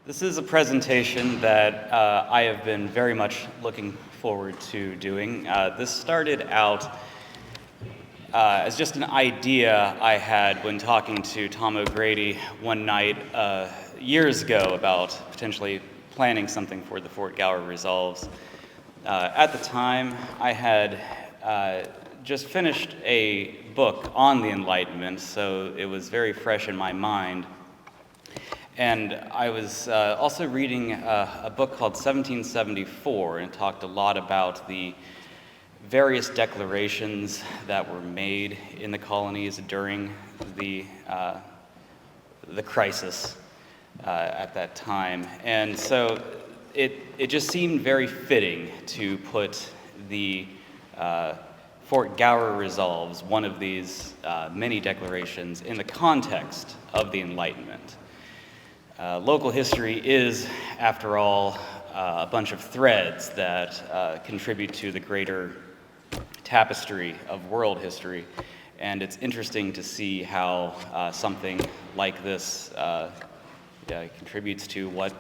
This is a presentation that I have been very much looking forward to doing. This started out as just an idea I had when talking to Tom O'Grady one night years ago about potentially planning something for the Fort Gower Resolves. At the time, I had just finished a book on the Enlightenment, so it was very fresh in my mind. And I was also reading a book called 1774, and it talked a lot about the various declarations that were made in the colonies during the crisis at that time. And so it just seemed very fitting to put the Fort Gower Resolves, one of these many declarations, in the context of the Enlightenment. Local history is, after all, a bunch of threads that contribute to the greater tapestry of world history, and it's interesting to see how something like this contributes to what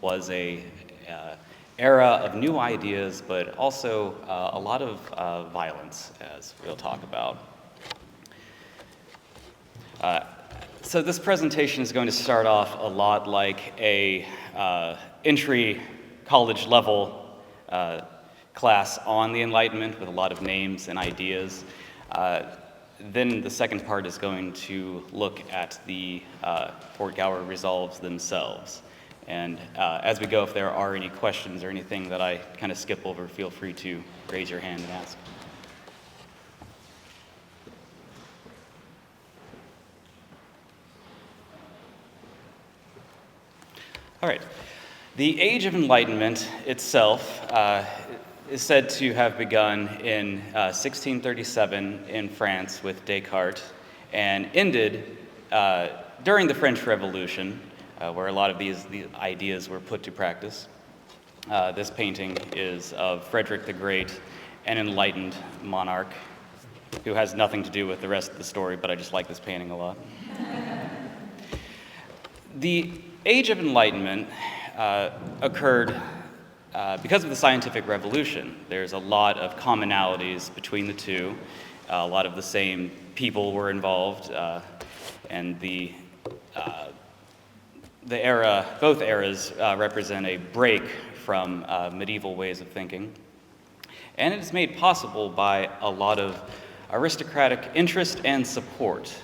was a era of new ideas, but also a lot of violence, as we'll talk about. So this presentation is going to start off a lot like a entry college level class on the Enlightenment with a lot of names and ideas. Then the second part is going to look at the Fort Gower Resolves themselves. And as we go, if there are any questions or anything that I kind of skip over, feel free to raise your hand and ask. All right. The Age of Enlightenment itself is said to have begun in 1637 in France with Descartes and ended during the French Revolution, where a lot of these ideas were put to practice. This painting is of Frederick the Great, an enlightened monarch who has nothing to do with the rest of the story, but I just like this painting a lot. The Age of Enlightenment occurred because of the scientific revolution. There's a lot of commonalities between the two. A lot of the same people were involved, and both eras represent a break from medieval ways of thinking. And it's made possible by a lot of aristocratic interest and support.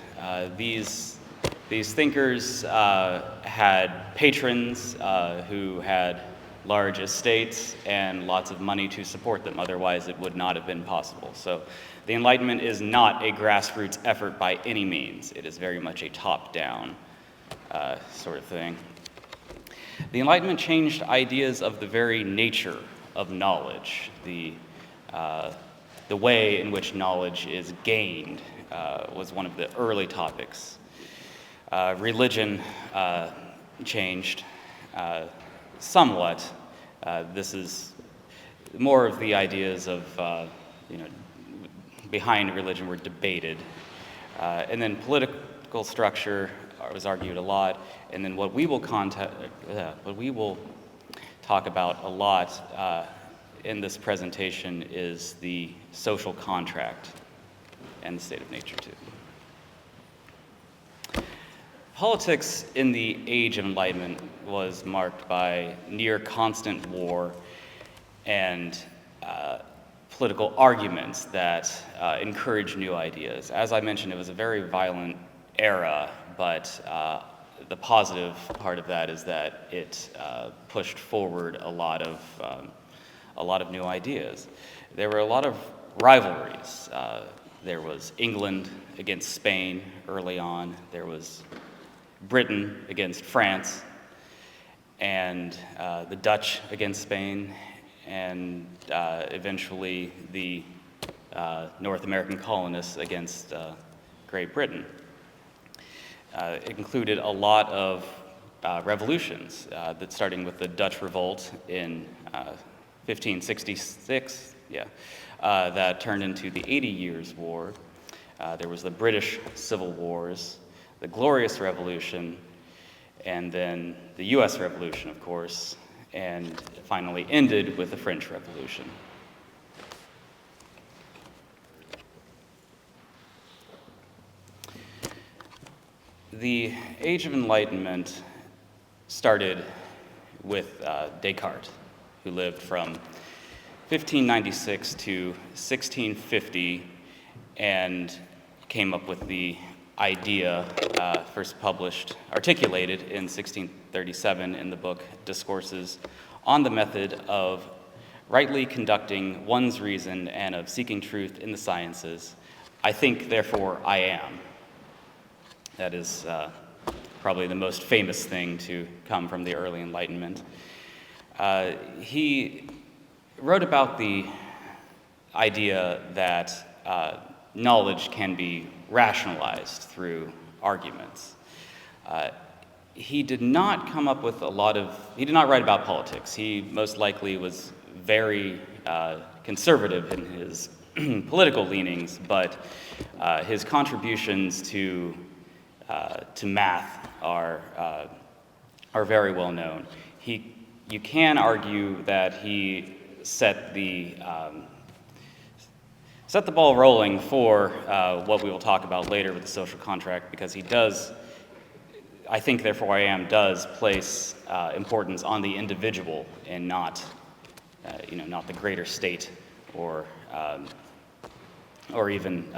These thinkers had patrons who had large estates and lots of money to support them. Otherwise, it would not have been possible. So the Enlightenment is not a grassroots effort by any means. It is very much a top-down sort of thing. The Enlightenment changed ideas of the very nature of knowledge. The way in which knowledge is gained was one of the early topics. Religion changed somewhat. This is more of the ideas of, behind religion were debated. And then political structure was argued a lot. And then what we will talk about a lot in this presentation is the social contract and the state of nature too. Politics in the Age of Enlightenment was marked by near constant war and political arguments that encouraged new ideas. As I mentioned, it was a very violent era, but the positive part of that is that it pushed forward a lot of new ideas. There were a lot of rivalries. There was England against Spain early on. There was Britain against France, and the Dutch against Spain, and eventually the North American colonists against Great Britain. It included a lot of revolutions, that starting with the Dutch Revolt in 1566, that turned into the 80 Years' War. There was the British Civil Wars, the Glorious Revolution, and then the US Revolution, of course, and finally ended with the French Revolution. The Age of Enlightenment started with Descartes, who lived from 1596 to 1650 and came up with the idea, first articulated in 1637 in the book Discourses on the Method of Rightly Conducting One's Reason and of Seeking Truth in the Sciences. I think, therefore, I am. That is probably the most famous thing to come from the early Enlightenment. He wrote about the idea that knowledge can be rationalized through arguments. He did not he did not write about politics. He most likely was very conservative in his political leanings, but his contributions to math are very well known. You can argue that he set the ball rolling for what we will talk about later with the social contract, because he does, I think, therefore I am, does place importance on the individual and not the greater state or even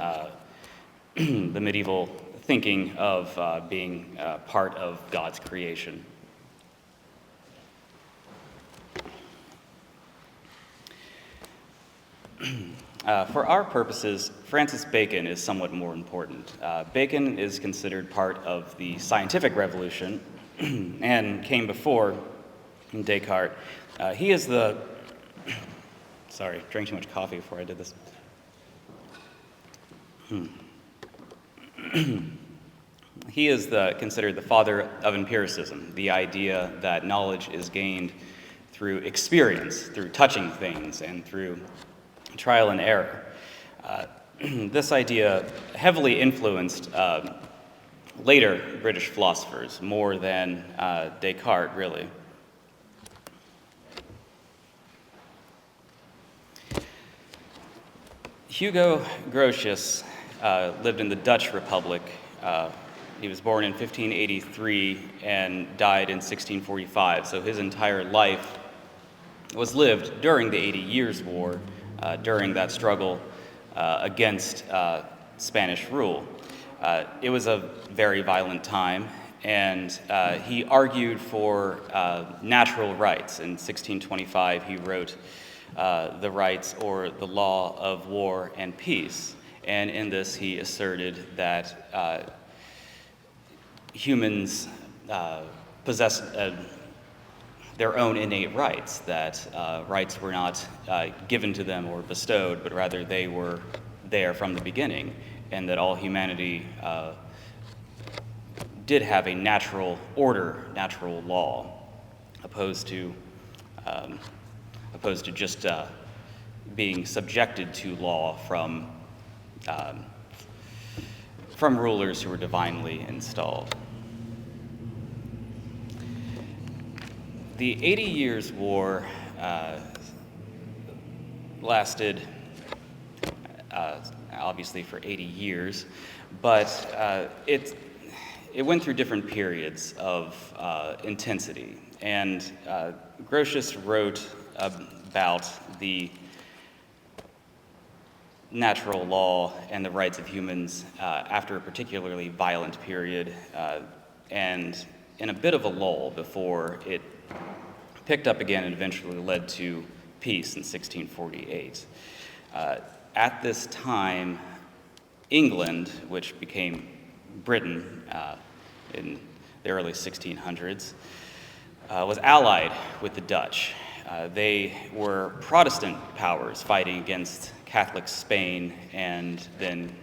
the medieval thinking of being part of God's creation. For our purposes, Francis Bacon is somewhat more important. Bacon is considered part of the scientific revolution and came before Descartes. He is the... Sorry, drank too much coffee before I did this. He is considered the father of empiricism, the idea that knowledge is gained through experience, through touching things, and through trial and error. This idea heavily influenced later British philosophers, more than Descartes, really. Hugo Grotius lived in the Dutch Republic. He was born in 1583 and died in 1645, so his entire life was lived during the 80 Years' War, during that struggle against Spanish rule. It was a very violent time, and he argued for natural rights. In 1625, he wrote The Rights or the Law of War and Peace, and in this he asserted that humans possess their own innate rights, that rights were not given to them or bestowed, but rather they were there from the beginning, and that all humanity did have a natural order, natural law, opposed to just being subjected to law from rulers who were divinely installed. The 80 Years' War lasted, obviously, for 80 years, but it went through different periods of intensity. And Grotius wrote about the natural law and the rights of humans after a particularly violent period, and in a bit of a lull before it picked up again and eventually led to peace in 1648. At this time, England, which became Britain in the early 1600s, was allied with the Dutch. They were Protestant powers fighting against Catholic Spain, and then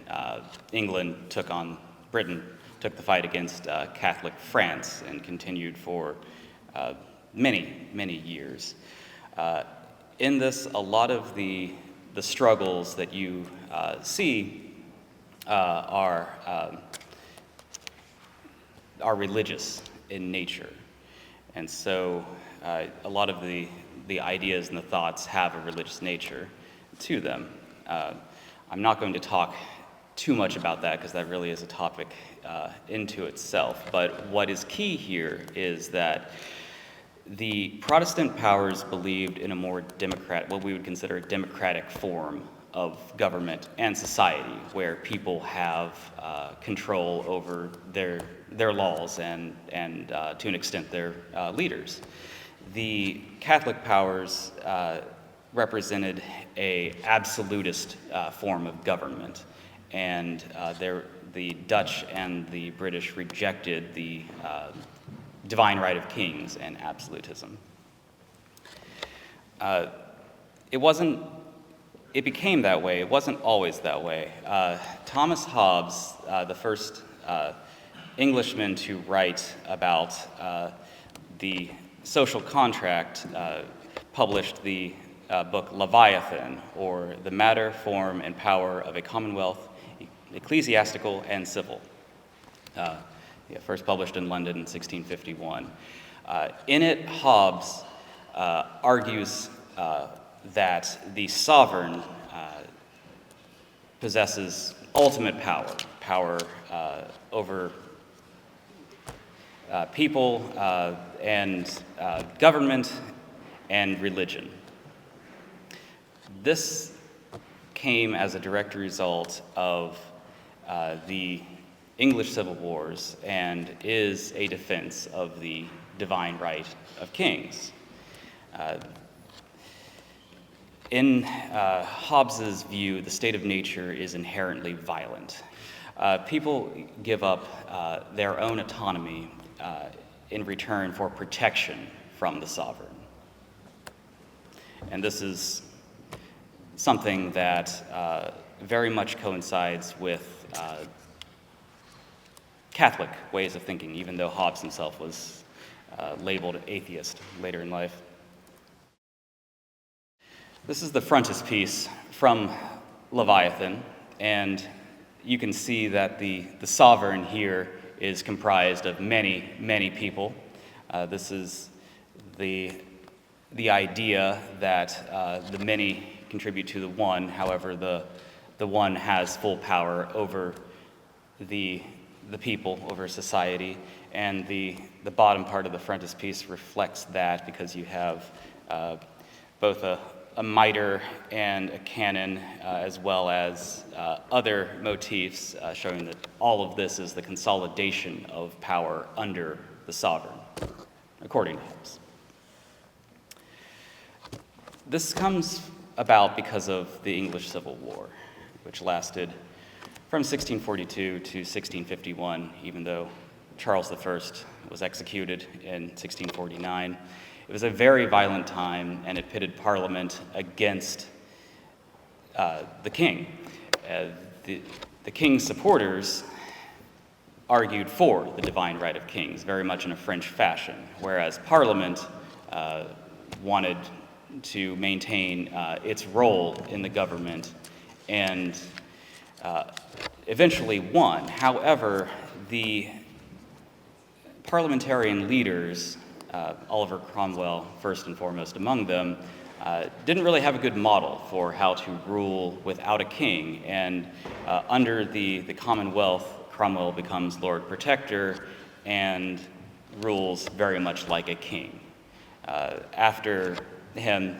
Britain took the fight against Catholic France and continued for many, many years. In this, a lot of the struggles that you see are religious in nature. And so a lot of the ideas and the thoughts have a religious nature to them. I'm not going to talk too much about that because that really is a topic into itself. But what is key here is that the Protestant powers believed in a more democratic, what we would consider a democratic form of government and society, where people have control over their laws and to an extent their leaders. The Catholic powers represented a absolutist form of government, and the Dutch and the British rejected the divine right of kings and absolutism. It became that way. It wasn't always that way. Thomas Hobbes, the first Englishman to write about the social contract, published the book Leviathan, or The Matter, Form, and Power of a Commonwealth, Ecclesiastical and Civil. First published in London in 1651. In it, Hobbes argues that the sovereign possesses ultimate power over people and government and religion. This came as a direct result of the English Civil Wars and is a defense of the divine right of kings. In Hobbes's view, the state of nature is inherently violent. People give up their own autonomy in return for protection from the sovereign. And this is something that very much coincides with Catholic ways of thinking, even though Hobbes himself was labeled atheist later in life. This is the frontispiece from Leviathan, and you can see that the sovereign here is comprised of many, many people. This is the idea that the many contribute to the one. However, the one has full power over the people, over society, and the bottom part of the frontispiece reflects that, because you have both a mitre and a cannon, as well as other motifs showing that all of this is the consolidation of power under the sovereign, according to Hobbes. This comes about because of the English Civil War, which lasted from 1642 to 1651, even though Charles I was executed in 1649. It was a very violent time, and it pitted Parliament against the king. The king's supporters argued for the divine right of kings, very much in a French fashion, whereas Parliament wanted to maintain its role in the government and eventually won. However, the parliamentarian leaders, Oliver Cromwell first and foremost among them, didn't really have a good model for how to rule without a king, and under the Commonwealth, Cromwell becomes Lord Protector and rules very much like a king. After him,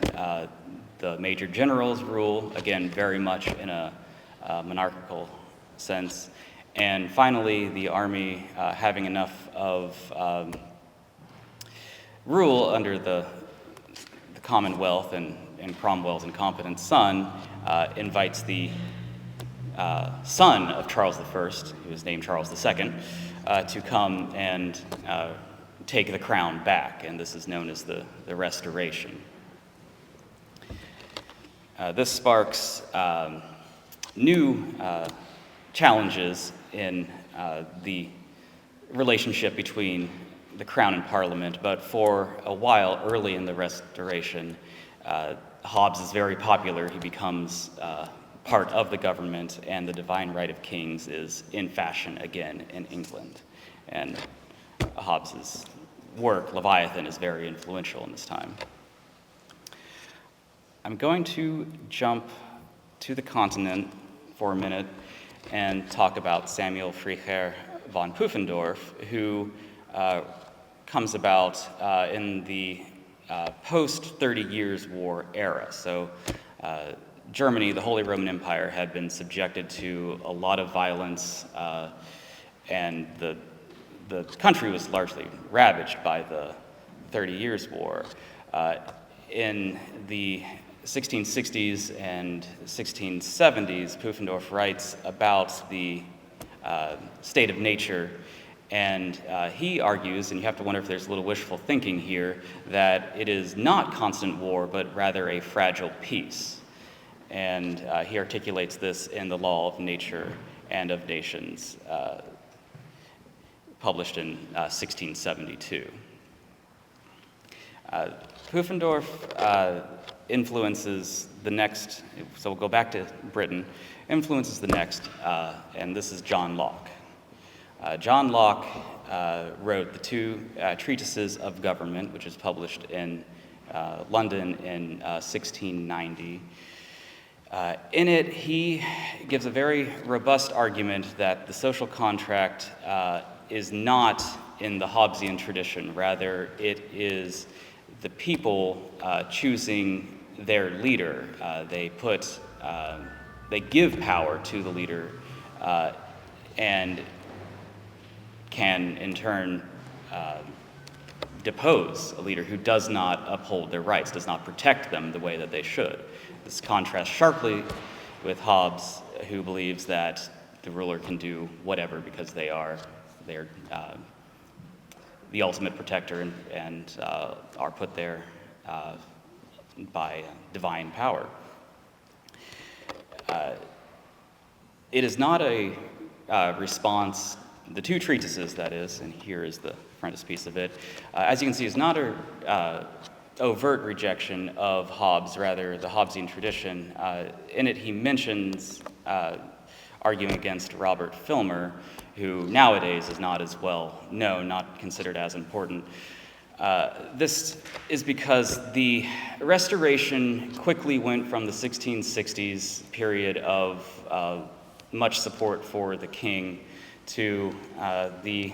the major generals rule, again, very much in a monarchical sense. And finally, the army, having enough of rule under the Commonwealth and Cromwell's incompetent son, invites the son of Charles I, who was named Charles II, to come and take the crown back, and this is known as the Restoration. This sparks new challenges in the relationship between the Crown and Parliament, but for a while early in the Restoration, Hobbes is very popular. He becomes part of the government, and the divine right of kings is in fashion again in England. And Hobbes's work, Leviathan, is very influential in this time. I'm going to jump to the continent for a minute and talk about Samuel Freiherr von Pufendorf, who comes about in the post-30 Years' War era. So Germany, the Holy Roman Empire, had been subjected to a lot of violence, and the country was largely ravaged by the 30 Years' War. In the 1660s and 1670s, Pufendorf writes about the state of nature, and he argues, and you have to wonder if there's a little wishful thinking here, that it is not constant war, but rather a fragile peace. And he articulates this in The Law of Nature and of Nations, published in 1672. Pufendorf influences the next, so we'll go back to Britain, influences the next, and this is John Locke. John Locke wrote the two treatises of government, which is published in London in 1690. In it, he gives a very robust argument that the social contract is not in the Hobbesian tradition. Rather, it is the people choosing their leader. They give power to the leader and can in turn depose a leader who does not uphold their rights, does not protect them the way that they should. This contrasts sharply with Hobbes, who believes that the ruler can do whatever because they are the ultimate protector and are put there by divine power. It is not a response, the two treatises, that is, and here is the frontispiece of it, as you can see, is not a overt rejection of Hobbes, rather the Hobbesian tradition. In it, he mentions arguing against Robert Filmer, who nowadays is not as well known, not considered as important. This is because the Restoration quickly went from the 1660s period of much support for the king to the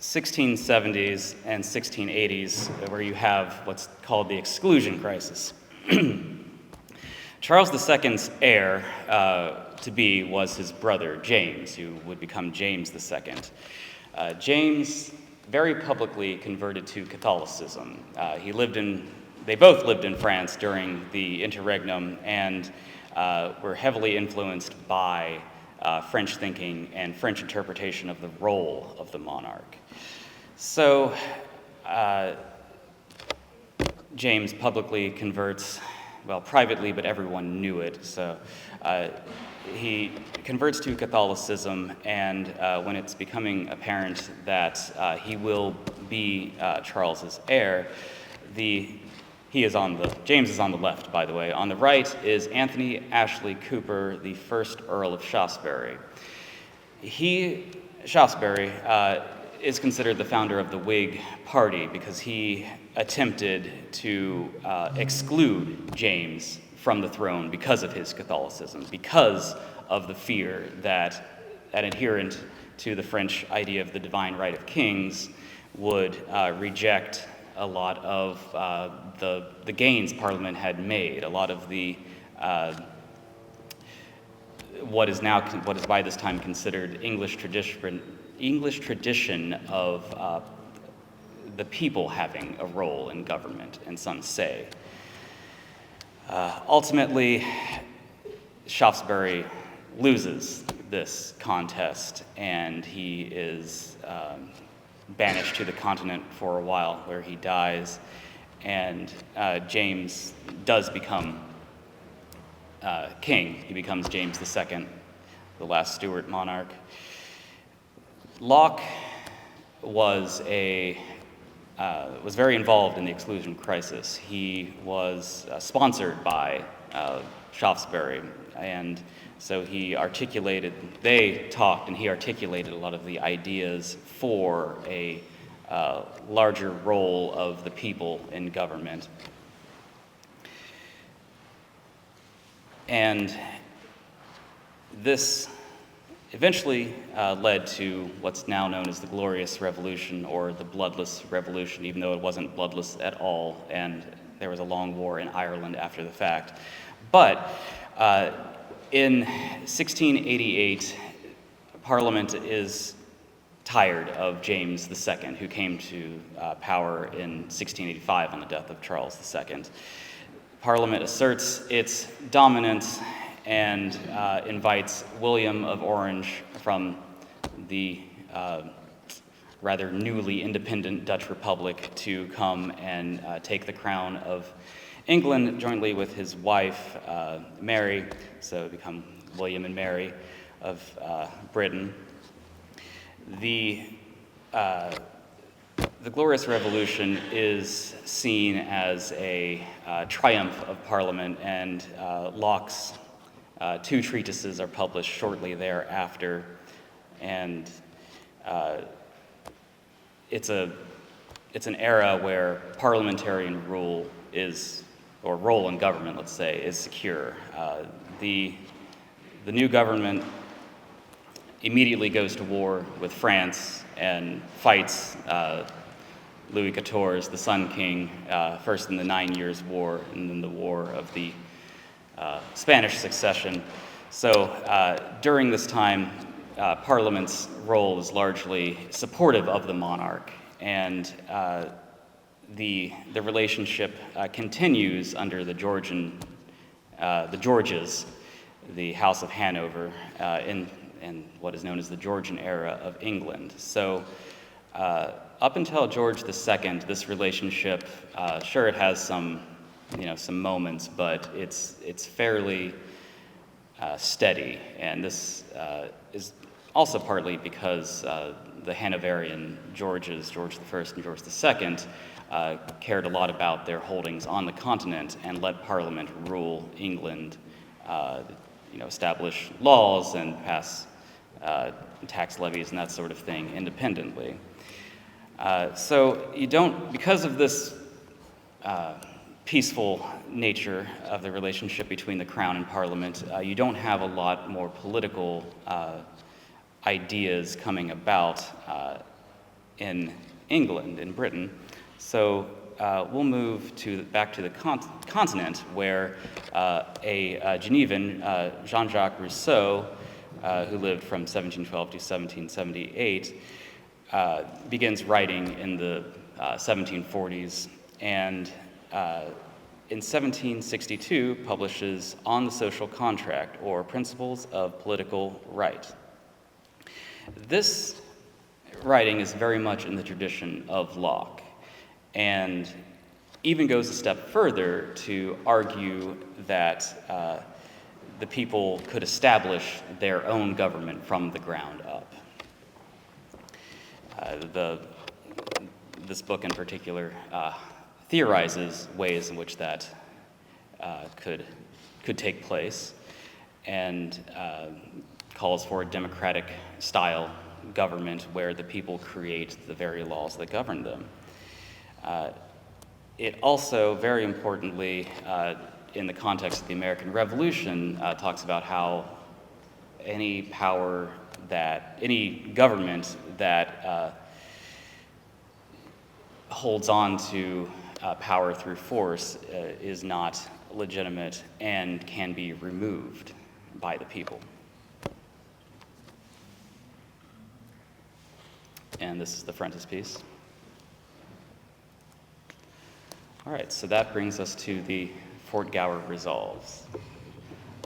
1670s and 1680s, where you have what's called the exclusion crisis. Charles II's heir to be was his brother, James, who would become James II. James very publicly converted to Catholicism. They both lived in France during the interregnum and were heavily influenced by French thinking and French interpretation of the role of the monarch. So James publicly converts, well, privately, but everyone knew it. So he converts to Catholicism, and when it's becoming apparent that he will be Charles's heir, James is on the left, by the way. On the right is Anthony Ashley Cooper, the first Earl of Shaftesbury. Shaftesbury is considered the founder of the Whig Party because he attempted to exclude James from the throne because of his Catholicism, because of the fear that an adherent to the French idea of the divine right of kings would reject a lot of the gains Parliament had made, a lot of the what is by this time considered English tradition of the people having a role in government and some say. Ultimately, Shaftesbury loses this contest, and he is banished to the continent for a while, where he dies, and James does become king. He becomes James II, the last Stuart monarch. Locke was very involved in the exclusion crisis. He was sponsored by Shaftesbury, and So they talked and he articulated a lot of the ideas for a larger role of the people in government. And this eventually led to what's now known as the Glorious Revolution, or the Bloodless Revolution, even though it wasn't bloodless at all, and there was a long war in Ireland after the fact. But in 1688, Parliament is tired of James II, who came to power in 1685 on the death of Charles II. Parliament asserts its dominance and invites William of Orange from the rather newly independent Dutch Republic to come and take the crown of England jointly with his wife, Mary, so become William and Mary of Britain. The Glorious Revolution is seen as a triumph of Parliament, and Locke's two treatises are published shortly thereafter, and it's an era where parliamentarian rule or role in government, let's say, is secure. The new government immediately goes to war with France and fights Louis XIV, the Sun King, first in the 9 Years' War and then the War of the Spanish Succession. So during this time, Parliament's role is largely supportive of the monarch, and the relationship continues under the Georges, the House of Hanover, in what is known as the Georgian era of England. So up until George II, this relationship, sure, it has some moments, but it's fairly steady, and this is also partly because the Hanoverian Georges, George I and George II, cared a lot about their holdings on the continent and let Parliament rule England, establish laws and pass tax levies and that sort of thing independently. So you don't, because of this peaceful nature of the relationship between the Crown and Parliament, you don't have a lot more political ideas coming about in England, in Britain. So we'll move back to the continent, where a Genevan, Jean-Jacques Rousseau, who lived from 1712 to 1778, begins writing in the 1740s, and in 1762 publishes On the Social Contract, or Principles of Political Right. This writing is very much in the tradition of Locke, and even goes a step further to argue that the people could establish their own government from the ground up. This book in particular theorizes ways in which that could take place, and calls for a democratic style government where the people create the very laws that govern them. It also, very importantly, in the context of the American Revolution, talks about how any government that holds on to power through force is not legitimate and can be removed by the people. And this is the frontispiece. All right, so that brings us to the Fort Gower Resolves.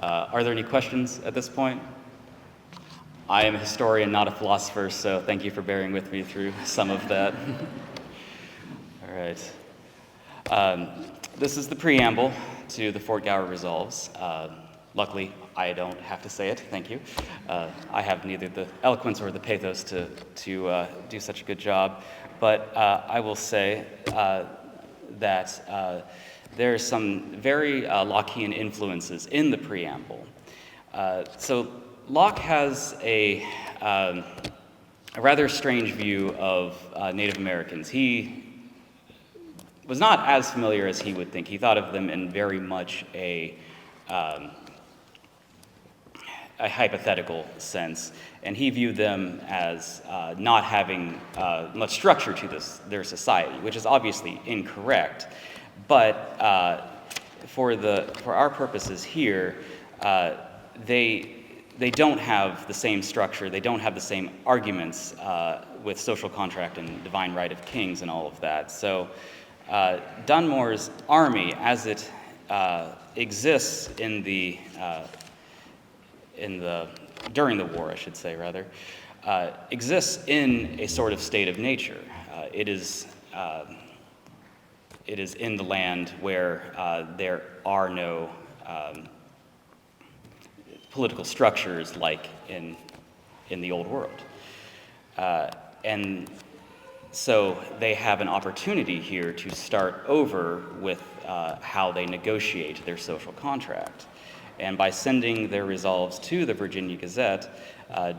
Are there any questions at this point? I am a historian, not a philosopher, so thank you for bearing with me through some of that. All right. This is the preamble to the Fort Gower Resolves. Luckily, I don't have to say it, thank you. I have neither the eloquence or the pathos to do such a good job, but I will say that there's some very Lockean influences in the preamble. So Locke has a rather strange view of Native Americans. He was not as familiar as he would think. He thought of them in very much a hypothetical sense, and he viewed them as not having much structure to their society, which is obviously incorrect. But for our purposes here, they don't have the same structure. They don't have the same arguments with social contract and divine right of kings and all of that. So Dunmore's army, as it exists during the war, I should say, rather, exists in a sort of state of nature. It is in the land where there are no political structures like in the old world. And so they have an opportunity here to start over with how they negotiate their social contract. And by sending their resolves to the Virginia Gazette,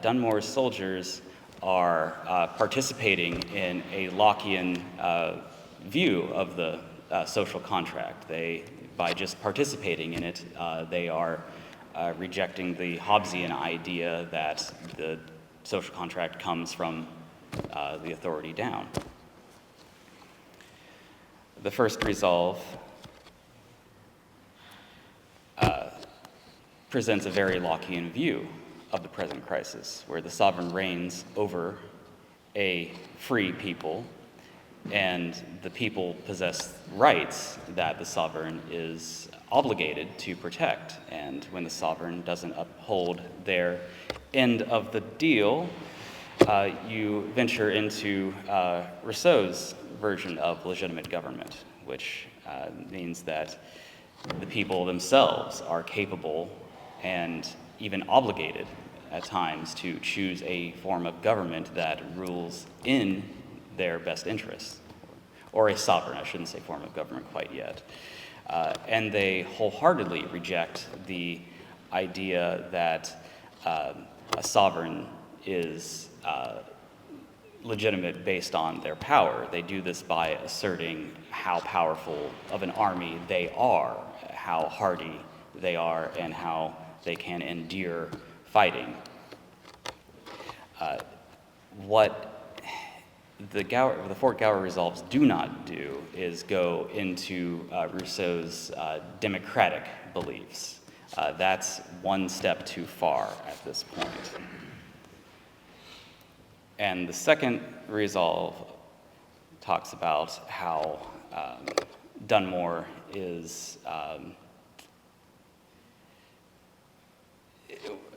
Dunmore's soldiers are participating in a Lockean view of the social contract. By just participating in it, they are rejecting the Hobbesian idea that the social contract comes from the authority down. The first resolve presents a very Lockean view of the present crisis, where the sovereign reigns over a free people, and the people possess rights that the sovereign is obligated to protect. And when the sovereign doesn't uphold their end of the deal, you venture into Rousseau's version of legitimate government, which means that the people themselves are capable and even obligated at times to choose a form of government that rules in their best interests, or a sovereign, I shouldn't say form of government quite yet. And they wholeheartedly reject the idea that a sovereign is legitimate based on their power. They do this by asserting how powerful of an army they are, how hardy they are, and how they can endure fighting. What the Fort Gower resolves do not do is go into Rousseau's democratic beliefs. That's one step too far at this point. And the second resolve talks about how Dunmore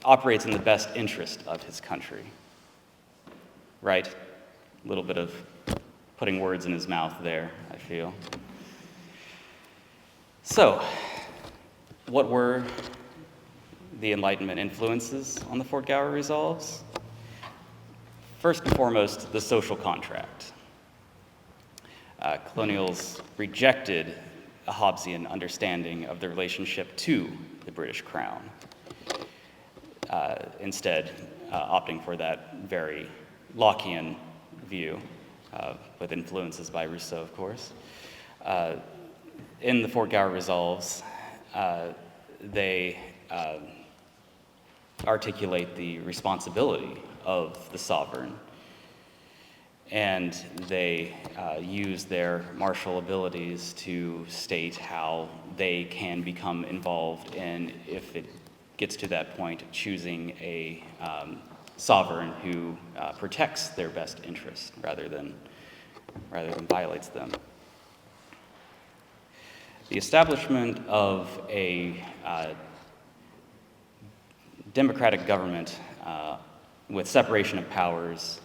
operates in the best interest of his country, right? A little bit of putting words in his mouth there, I feel. So, what were the Enlightenment influences on the Fort Gower resolves? First and foremost, the social contract. Colonials rejected a Hobbesian understanding of the relationship to the British Crown, instead opting for that very Lockean view, with influences by Rousseau, of course. In the Fort Gower resolves, they articulate the responsibility of the sovereign, and they use their martial abilities to state how they can become involved in, if it gets to that point, choosing a sovereign who protects their best interests rather than violates them. The establishment of a democratic government with separation of powers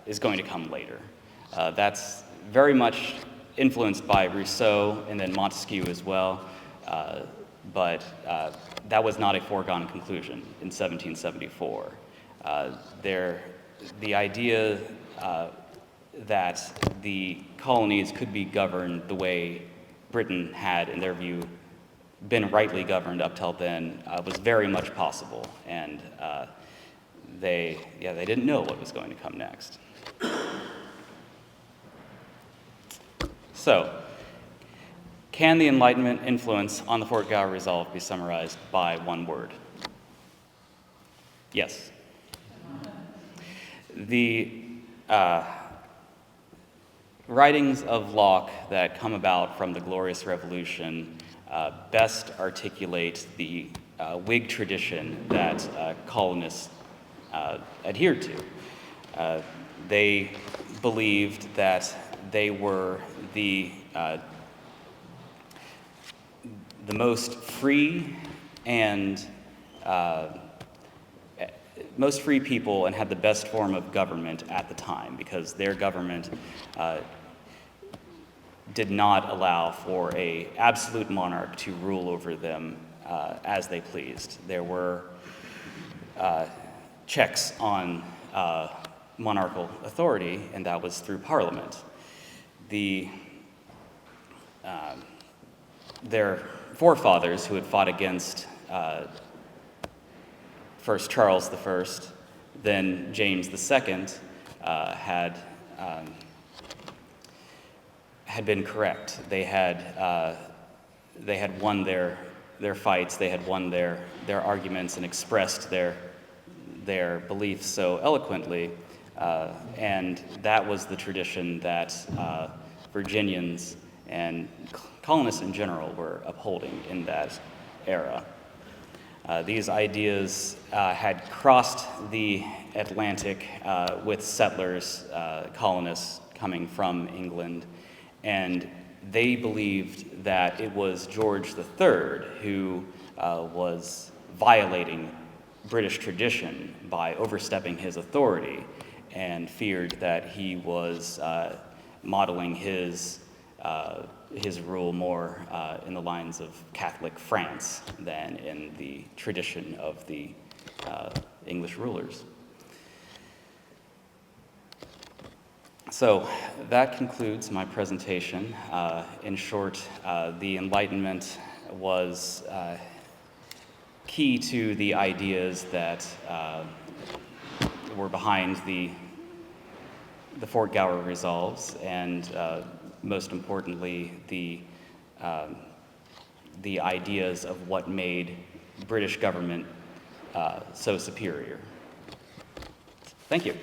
is going to come later. That's very much influenced by Rousseau and then Montesquieu as well, but that was not a foregone conclusion in 1774. The idea that the colonies could be governed the way Britain had, in their view, been rightly governed up till then was very much possible, and they didn't know what was going to come next. So, can the Enlightenment influence on the Fort Gower Resolve be summarized by one word? Yes. The writings of Locke that come about from the Glorious Revolution best articulate the Whig tradition that colonists adhered to. They believed that they were the most free and most free people and had the best form of government at the time, because their government did not allow for an absolute monarch to rule over them as they pleased. There were checks on monarchical authority, and that was through Parliament. Their forefathers, who had fought against first Charles I, then James II, had been correct. They had won their fights. They had won their arguments and expressed their beliefs so eloquently, and that was the tradition that Virginians and colonists in general were upholding in that era. These ideas had crossed the Atlantic with settlers, colonists coming from England, and they believed that it was George III who was violating British tradition by overstepping his authority, and feared that he was modeling his rule more in the lines of Catholic France than in the tradition of the English rulers. So that concludes my presentation. In short, the Enlightenment was key to the ideas that were behind the Fort Gower Resolves, and most importantly, the ideas of what made British government so superior. Thank you.